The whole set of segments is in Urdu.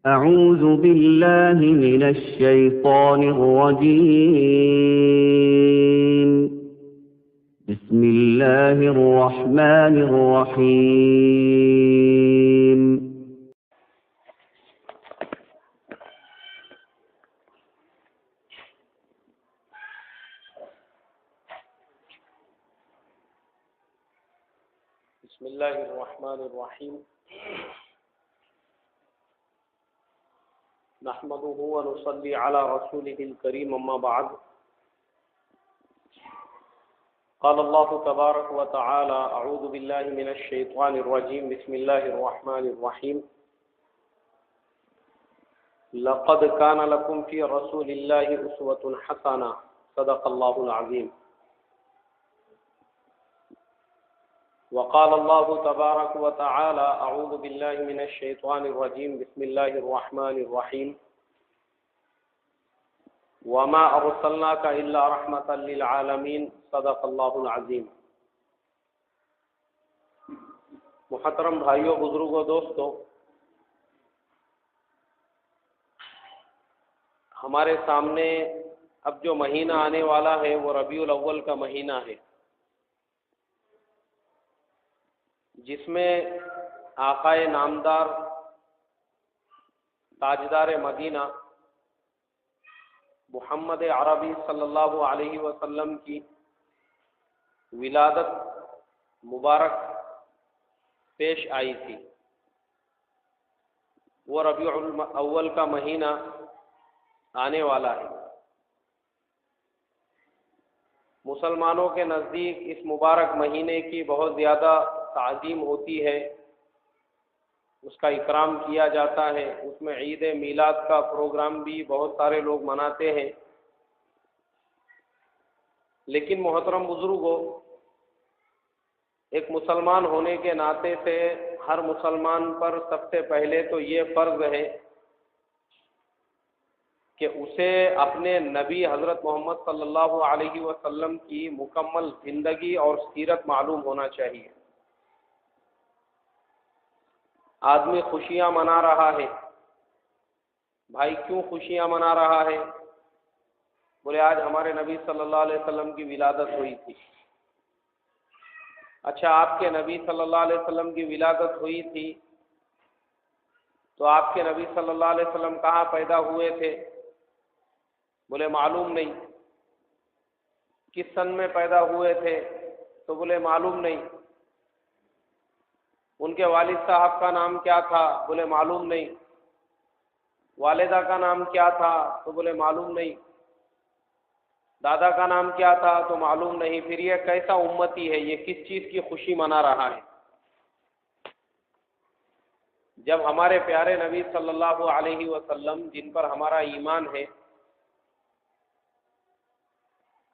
أعوذ بالله من الشيطان الرجيم. بسم الله الرحمن الرحيم. بسم الله الرحمن الرحيم. نحمده ونصلي على رسوله الكريم، أما بعد. قال الله تبارك وتعالى: أعوذ بالله من الشيطان الرجيم. بسم الله الرحمن الرحيم. لقد كان لكم في رسول الله أسوة حسنة. صدق الله العظيم. وقال الله تبارك وتعالى: أعوذ بالله من الشيطان الرجيم. بسم الله الرحمن الرحيم. وما أرسلناك إلا رحمة للعالمين. صدق الله العظيم. محترم بھائیوں، بزرگوں، دوستو، ہمارے سامنے اب جو مہینہ آنے والا ہے وہ ربیع الاول کا مہینہ ہے، جس میں آقائے نامدار تاجدار مدینہ محمد عربی صلی اللہ علیہ وسلم کی ولادت مبارک پیش آئی تھی۔ وہ ربیع الاول کا مہینہ آنے والا ہے۔ مسلمانوں کے نزدیک اس مبارک مہینے کی بہت زیادہ تعظیم ہوتی ہے، اس کا اکرام کیا جاتا ہے، اس میں عید میلاد کا پروگرام بھی بہت سارے لوگ مناتے ہیں۔ لیکن محترم بزرگوں، ایک مسلمان ہونے کے ناطے سے ہر مسلمان پر سب سے پہلے تو یہ فرض ہے کہ اسے اپنے نبی حضرت محمد صلی اللہ علیہ وسلم کی مکمل زندگی اور سیرت معلوم ہونا چاہیے۔ آدمی خوشیاں منا رہا ہے، بھائی کیوں خوشیاں منا رہا ہے؟ بولے آج ہمارے نبی صلی اللہ علیہ وسلم کی ولادت ہوئی تھی۔ اچھا، آپ کے نبی صلی اللہ علیہ وسلم کی ولادت ہوئی تھی تو آپ کے نبی صلی اللہ علیہ وسلم کہاں پیدا ہوئے تھے؟ بولے معلوم نہیں۔ کس سن میں پیدا ہوئے تھے؟ تو بولے معلوم نہیں۔ ان کے والد صاحب کا نام کیا تھا؟ بولے معلوم نہیں۔ والدہ کا نام کیا تھا؟ تو بولے معلوم نہیں۔ دادا کا نام کیا تھا؟ تو معلوم نہیں۔ پھر یہ کیسا امتی ہے؟ یہ کس چیز کی خوشی منا رہا ہے؟ جب ہمارے پیارے نبی صلی اللہ علیہ وسلم، جن پر ہمارا ایمان ہے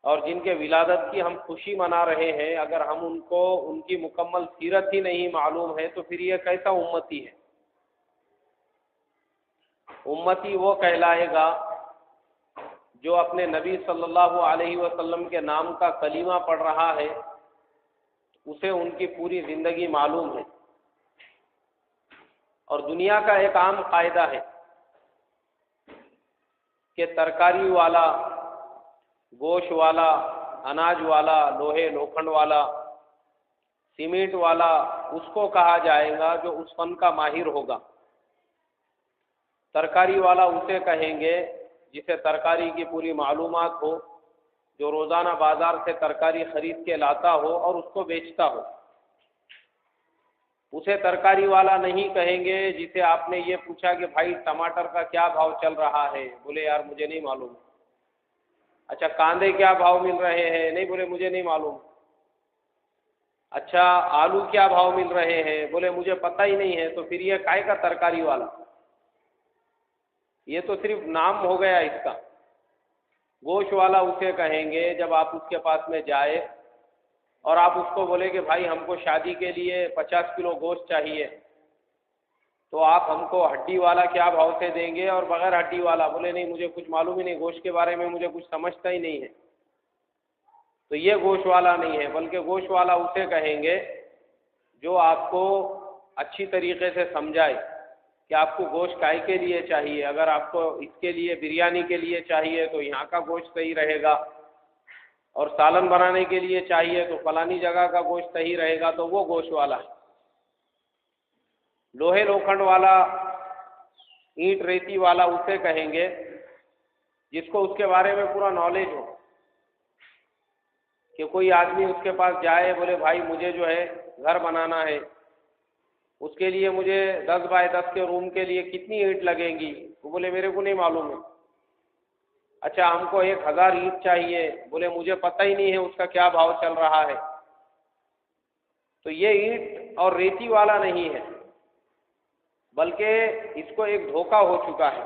اور جن کے ولادت کی ہم خوشی منا رہے ہیں، اگر ہم ان کو ان کی مکمل سیرت ہی نہیں معلوم ہے تو پھر یہ کیسا امتی ہے؟ امتی وہ کہلائے گا جو اپنے نبی صلی اللہ علیہ وسلم کے نام کا کلمہ پڑھ رہا ہے، اسے ان کی پوری زندگی معلوم ہے۔ اور دنیا کا ایک عام قاعدہ ہے کہ ترکاری والا، گوشت والا، اناج والا، لوہے لوکھنڈ والا، سیمنٹ والا اس کو کہا جائے گا جو اس فن کا ماہر ہوگا۔ ترکاری والا اسے کہیں گے جسے ترکاری کی پوری معلومات ہو، جو روزانہ بازار سے ترکاری خرید کے لاتا ہو اور اس کو بیچتا ہو۔ اسے ترکاری والا نہیں کہیں گے جسے آپ نے یہ پوچھا کہ بھائی ٹماٹر کا کیا بھاؤ چل رہا ہے؟ بولے یار مجھے نہیں معلوم۔ اچھا، کاندے کیا بھاؤ مل رہے ہیں؟ نہیں، بولے مجھے نہیں معلوم۔ اچھا، آلو کیا بھاؤ مل رہے ہیں؟ بولے مجھے پتہ ہی نہیں ہے۔ تو پھر یہ کائے کا ترکاری والا؟ یہ تو صرف نام ہو گیا اس کا۔ گوشت والا اسے کہیں گے جب آپ اس کے پاس میں جائے اور آپ اس کو بولے کہ بھائی ہم کو شادی کے لیے 50 کلو گوشت چاہیے، تو آپ ہم کو ہڈی والا کیا بھاؤ سے دیں گے اور بغیر ہڈی والا؟ بولے نہیں، مجھے کچھ معلوم ہی نہیں، گوشت کے بارے میں مجھے کچھ سمجھتا ہی نہیں ہے۔ تو یہ گوشت والا نہیں ہے، بلکہ گوشت والا اسے کہیں گے جو آپ کو اچھی طریقے سے سمجھائے کہ آپ کو گوشت کائے کے لیے چاہیے، اگر آپ کو اس کے لیے بریانی کے لیے چاہیے تو یہاں کا گوشت صحیح رہے گا، اور سالن بنانے کے لیے چاہیے تو فلانی جگہ کا گوشت صحیح رہے گا، تو وہ گوشت والا ہے۔ لوہے لوکھنڈ والا، اینٹ ریتی والا اسے کہیں گے جس کو اس کے بارے میں پورا نالج ہو، کہ کوئی آدمی اس کے پاس جائے بولے بھائی مجھے جو ہے گھر بنانا ہے، اس کے لیے مجھے 10 بائی 10 کے روم کے لیے کتنی اینٹ لگیں گی؟ وہ بولے میرے کو نہیں معلوم ہے۔ اچھا ہم کو 1000 اینٹ چاہیے، بولے مجھے پتہ ہی نہیں ہے اس کا کیا بھاؤ چل رہا ہے۔ تو یہ اینٹ اور ریتی والا نہیں ہے، بلکہ اس کو ایک دھوکہ ہو چکا ہے۔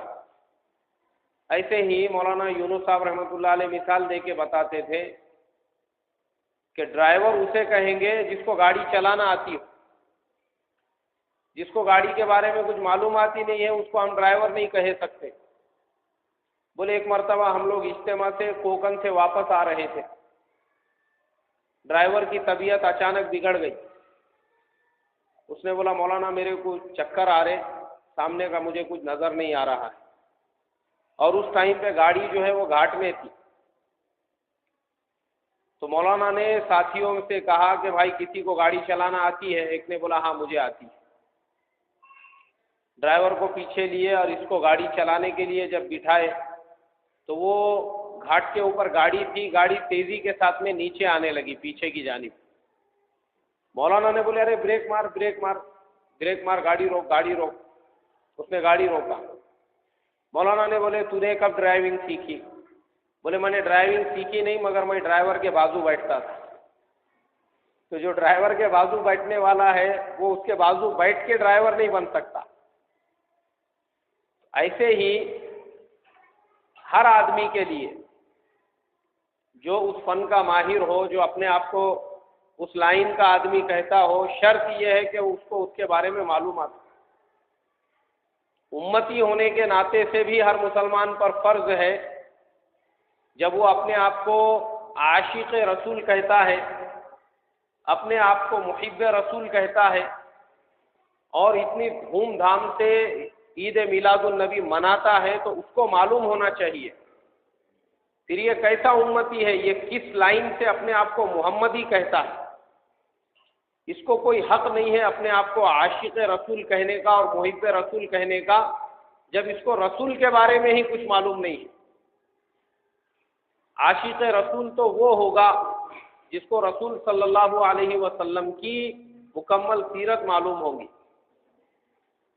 ایسے ہی مولانا یونس صاحب رحمۃ اللہ علیہ مثال دے کے بتاتے تھے کہ ڈرائیور اسے کہیں گے جس کو گاڑی چلانا آتی ہو، جس کو گاڑی کے بارے میں کچھ معلومات ہی نہیں ہے اس کو ہم ڈرائیور نہیں کہہ سکتے۔ بولے ایک مرتبہ ہم لوگ اجتماع سے کوکن سے واپس آ رہے تھے، ڈرائیور کی طبیعت اچانک بگڑ گئی، اس نے بولا مولانا میرے کو چکر آ رہے، سامنے کا مجھے کچھ نظر نہیں آ رہا ہے، اور اس ٹائم پہ گاڑی جو ہے وہ گھاٹ میں تھی۔ تو مولانا نے ساتھیوں سے کہا کہ بھائی کسی کو گاڑی چلانا آتی ہے؟ ایک نے بولا ہاں مجھے آتی ہے۔ ڈرائیور کو پیچھے لیے اور اس کو گاڑی چلانے کے لیے جب بٹھائے تو وہ گھاٹ کے اوپر گاڑی تھی، گاڑی تیزی کے ساتھ میں نیچے آنے لگی پیچھے کی جانب۔ مولانا نے بولے ارے بریک مار بریک مار بریک مار، گاڑی روک گاڑی روک۔ اس نے گاڑی روکا۔ مولانا نے بولے تو نے کب ڈرائیونگ سیکھی؟ بولے میں نے ڈرائیونگ سیکھی نہیں، مگر میں ڈرائیور کے بازو بیٹھتا تھا۔ تو جو ڈرائیور کے بازو بیٹھنے والا ہے وہ اس کے بازو بیٹھ کے ڈرائیور نہیں بن سکتا۔ ایسے ہی ہر آدمی کے لیے جو اس فن کا ماہر ہو، جو اپنے آپ کو اس لائن کا آدمی کہتا ہو، شرط یہ ہے کہ اس کو اس کے بارے میں معلومات ہو۔ امتی ہونے کے ناطے سے بھی ہر مسلمان پر فرض ہے، جب وہ اپنے آپ کو عاشق رسول کہتا ہے، اپنے آپ کو محب رسول کہتا ہے، اور اتنی دھوم دھام سے عید میلاد النبی مناتا ہے، تو اس کو معلوم ہونا چاہیے پھر یہ کیسا امتی ہے، یہ کس لائن سے اپنے آپ کو محمدی کہتا ہے۔ اس کو کوئی حق نہیں ہے اپنے آپ کو عاشق رسول کہنے کا اور محب رسول کہنے کا، جب اس کو رسول کے بارے میں ہی کچھ معلوم نہیں ہے۔ عاشق رسول تو وہ ہوگا جس کو رسول صلی اللہ علیہ وسلم کی مکمل سیرت معلوم ہوگی۔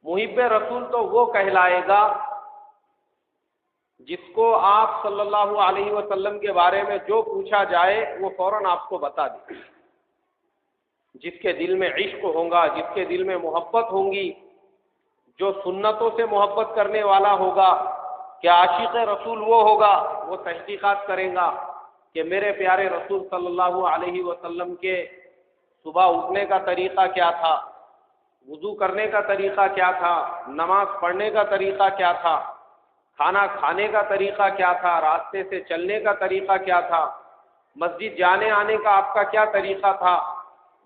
محب رسول تو وہ کہلائے گا جس کو آپ صلی اللہ علیہ وسلم کے بارے میں جو پوچھا جائے وہ فوراً آپ کو بتا دے، جس کے دل میں عشق ہوگا، جس کے دل میں محبت ہوں گی، جو سنتوں سے محبت کرنے والا ہوگا۔ کہ عاشق رسول وہ ہوگا، وہ تحقیقات کرے گا کہ میرے پیارے رسول صلی اللہ علیہ وسلم کے صبح اٹھنے کا طریقہ کیا تھا، وضو کرنے کا طریقہ کیا تھا، نماز پڑھنے کا طریقہ کیا تھا، کھانا کھانے کا طریقہ کیا تھا، راستے سے چلنے کا طریقہ کیا تھا، مسجد جانے آنے کا آپ کا کیا طریقہ تھا،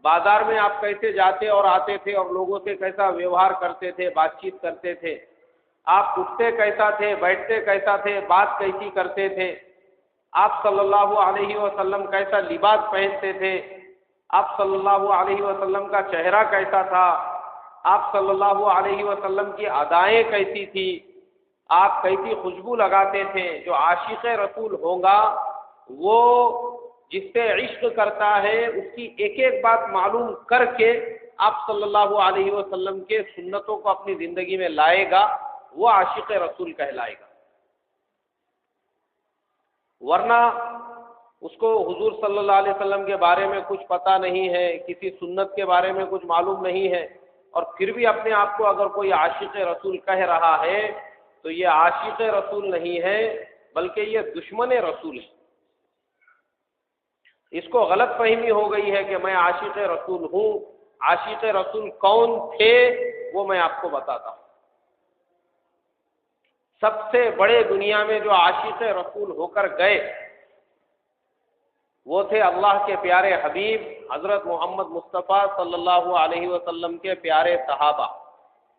بازار میں آپ کیسے جاتے اور آتے تھے اور لوگوں سے کیسا ویوہار کرتے تھے، بات چیت کرتے تھے، آپ اٹھتے کیسا تھے، بیٹھتے کیسا تھے، بات کیسی کرتے تھے، آپ صلی اللہ علیہ وسلم کیسا لباس پہنتے تھے، آپ صلی اللہ علیہ وسلم کا چہرہ کیسا تھا، آپ صلی اللہ علیہ وسلم کی ادائیں کیسی تھی، آپ کیسی خوشبو لگاتے تھے۔ جو عاشق رسول ہوگا وہ جس سے عشق کرتا ہے اس کی ایک ایک بات معلوم کر کے آپ صلی اللہ علیہ وسلم کے سنتوں کو اپنی زندگی میں لائے گا، وہ عاشق رسول کہلائے گا۔ ورنہ اس کو حضور صلی اللہ علیہ وسلم کے بارے میں کچھ پتہ نہیں ہے، کسی سنت کے بارے میں کچھ معلوم نہیں ہے، اور پھر بھی اپنے آپ کو اگر کوئی عاشق رسول کہہ رہا ہے تو یہ عاشق رسول نہیں ہے بلکہ یہ دشمن رسول ہے۔ اس کو غلط فہمی ہو گئی ہے کہ میں عاشق رسول ہوں۔ عاشق رسول کون تھے وہ میں آپ کو بتاتا ہوں۔ سب سے بڑے دنیا میں جو عاشق رسول ہو کر گئے وہ تھے اللہ کے پیارے حبیب حضرت محمد مصطفیٰ صلی اللہ علیہ وسلم کے پیارے صحابہ۔